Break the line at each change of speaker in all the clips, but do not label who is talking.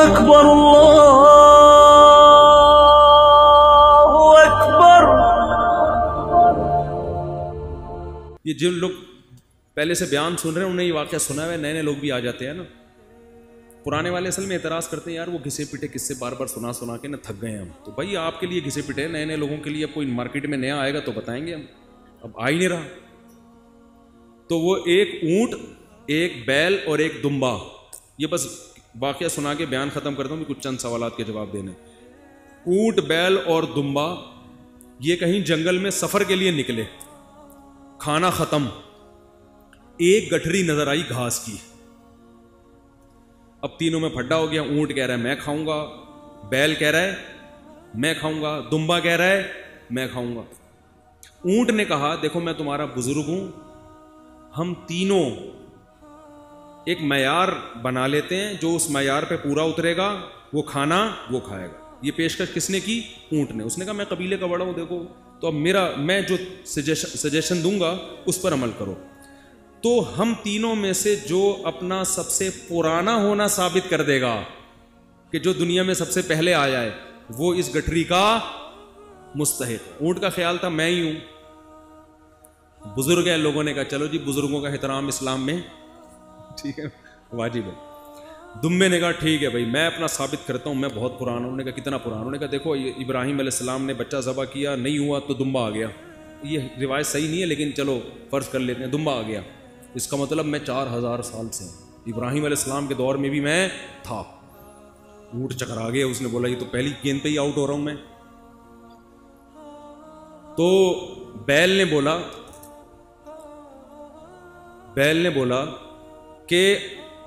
اکبر اللہ اکبر۔
یہ جن لوگ پہلے سے بیان سن رہے ہیں انہیں یہ واقعہ سنا ہے، نئے نئے لوگ بھی آ جاتے ہیں نا، پرانے والے اصل میں اعتراض کرتے ہیں یار وہ گھسے پٹے قصے بار بار سنا سنا کے نا تھک گئے ہم۔ تو بھائی آپ کے لیے گھسے پٹے نئے نئے لوگوں کے لیے، اب کوئی مارکیٹ میں نیا آئے گا تو بتائیں گے ہم، اب آ ہی نہیں رہا۔ تو وہ ایک اونٹ، ایک بیل اور ایک دمبا، یہ بس واقعہ سنا کے بیان ختم کرتا ہوں، کچھ چند سوالات کے جواب دینے۔ اونٹ، بیل اور دمبا یہ کہیں جنگل میں سفر کے لیے نکلے، کھانا ختم، ایک گٹھری نظر آئی گھاس کی۔ اب تینوں میں پھڈا ہو گیا، اونٹ کہہ رہا ہے میں کھاؤں گا، بیل کہہ رہا ہے میں کھاؤں گا، دمبا کہہ رہا ہے میں کھاؤں گا۔ اونٹ نے کہا دیکھو میں تمہارا بزرگ ہوں، ہم تینوں ایک معیار بنا لیتے ہیں، جو اس معیار پہ پورا اترے گا وہ کھانا وہ کھائے گا۔ یہ پیشکش کس نے کی؟ اونٹ نے۔ اس نے کہا میں قبیلے کا بڑا ہوں، دیکھو تو اب میں جو سجیشن دوں گا اس پر عمل کرو۔ تو ہم تینوں میں سے جو اپنا سب سے پرانا ہونا ثابت کر دے گا کہ جو دنیا میں سب سے پہلے آیا ہے وہ اس گٹھری کا مستحق۔ اونٹ کا خیال تھا میں ہی ہوں، بزرگ ہے، لوگوں نے کہا چلو جی بزرگوں کا احترام اسلام میں ٹھیک ہے واجب ہے۔ دمبے نے کہا ٹھیک ہے بھائی میں اپنا ثابت کرتا ہوں میں بہت پرانا ہوں۔ انہوں نے کہا کتنا پرانا؟ انہوں نے کہا دیکھو ابراہیم علیہ السلام نے بچہ ذبح کیا، نہیں ہوا تو دمبا آ گیا۔ یہ روایت صحیح نہیں ہے لیکن چلو فرض کر لیتے ہیں دمبا آ گیا، اس کا مطلب میں 4000 سال سے ہوں، ابراہیم علیہ السلام کے دور میں بھی میں تھا۔ اونٹ چکرا گیا، اس نے بولا یہ تو پہلی گیند پہ ہی آؤٹ ہو رہا ہوں میں۔ تو بیل نے بولا کہ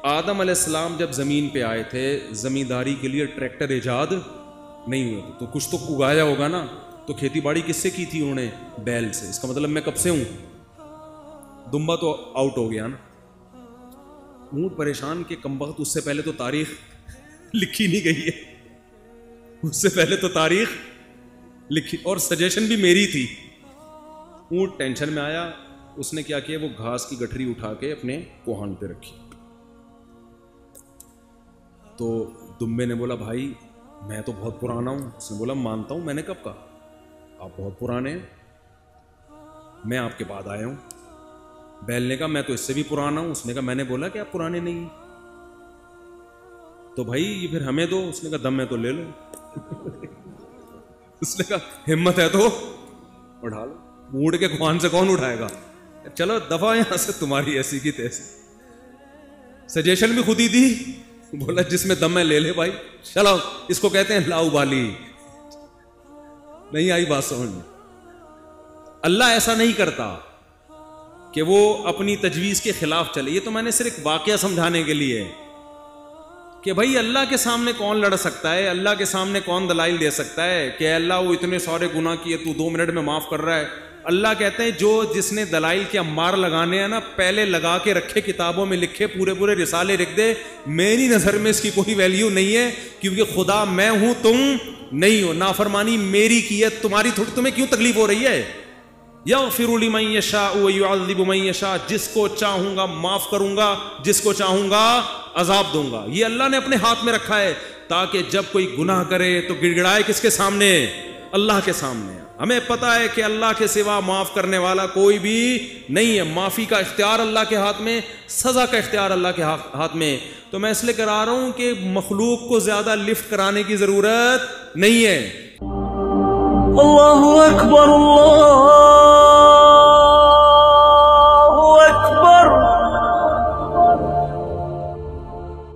آدم علیہ السلام جب زمین پہ آئے تھے زمینداری کے لیے ٹریکٹر ایجاد نہیں ہوئے تھے، تو کچھ تو اگایا ہوگا نا، تو کھیتی باڑی کس سے کی تھی انہوں نے؟ بیل سے۔ اس کا مطلب میں کب سے ہوں؟ دمبا تو آؤٹ ہو گیا نا۔ اونٹ پریشان کہ کمبخت اس سے پہلے تو تاریخ لکھی نہیں گئی ہے، اس سے پہلے تو تاریخ لکھی، اور سجیشن بھی میری تھی۔ اونٹ ٹینشن میں آیا، اس نے کیا کیا، وہ گھاس کی گٹھری اٹھا کے اپنے کوہان پہ رکھی۔ تو دمبے نے بولا بھائی میں تو بہت پرانا ہوں۔ اس نے بولا مانتا ہوں، میں نے کب کہا؟ آپ بہت پرانے ہیں، میں آپ کے بعد آیا ہوں۔ بیل نے کہا میں تو اس سے بھی پرانا ہوں۔ اس نے کہا میں نے بولا کہ آپ پرانے نہیں، تو بھائی یہ پھر ہمیں دو۔ اس نے کہا دم ہے تو لے لو اس نے کہا ہمت ہے تو اٹھا لو، اونٹ کے خوان سے کون اٹھائے گا؟ چلو دفعہ یہاں سے، تمہاری ایسی کی تیسی۔ سجیشن بھی خود ہی دی، بولا جس میں دم ہے لے لے بھائی، چلو اس کو کہتے ہیں لاؤ بالی۔ نہیں آئی بات سمجھ میں؟ اللہ ایسا نہیں کرتا کہ وہ اپنی تجویز کے خلاف چلے۔ یہ تو میں نے صرف واقعہ سمجھانے کے لیے کہ بھائی اللہ کے سامنے کون لڑ سکتا ہے، اللہ کے سامنے کون دلائل دے سکتا ہے کہ اللہ وہ اتنے سارے گناہ کیے تو 2 منٹ میں معاف کر رہا ہے۔ اللہ کہتے ہیں جس نے دلائل کے انبار لگانے ہیں نا، پہلے لگا کے رکھے، کتابوں میں لکھے، پورے رسالے لکھ دے، میری نظر میں اس کی کوئی ویلیو نہیں ہے، کیونکہ خدا میں ہوں تم نہیں ہو، نافرمانی میری کی ہے، تمہاری تھوڑی، تمہیں کیوں تکلیف ہو رہی ہے؟ یغفر لمن یشاء ویعذب من یشاء، جس کو چاہوں گا معاف کروں گا، جس کو چاہوں گا عذاب دوں گا۔ یہ اللہ نے اپنے ہاتھ میں رکھا ہے تاکہ جب کوئی گناہ کرے تو گڑگڑائے کس کے سامنے؟ اللہ کے سامنے۔ ہمیں پتا ہے کہ اللہ کے سوا معاف کرنے والا کوئی بھی نہیں ہے، معافی کا اختیار اللہ کے ہاتھ میں، سزا کا اختیار اللہ کے ہاتھ میں۔ تو میں اس لیے کرا رہا ہوں کہ مخلوق کو زیادہ لفٹ کرانے کی ضرورت نہیں ہے۔
اللہ اکبر اللہ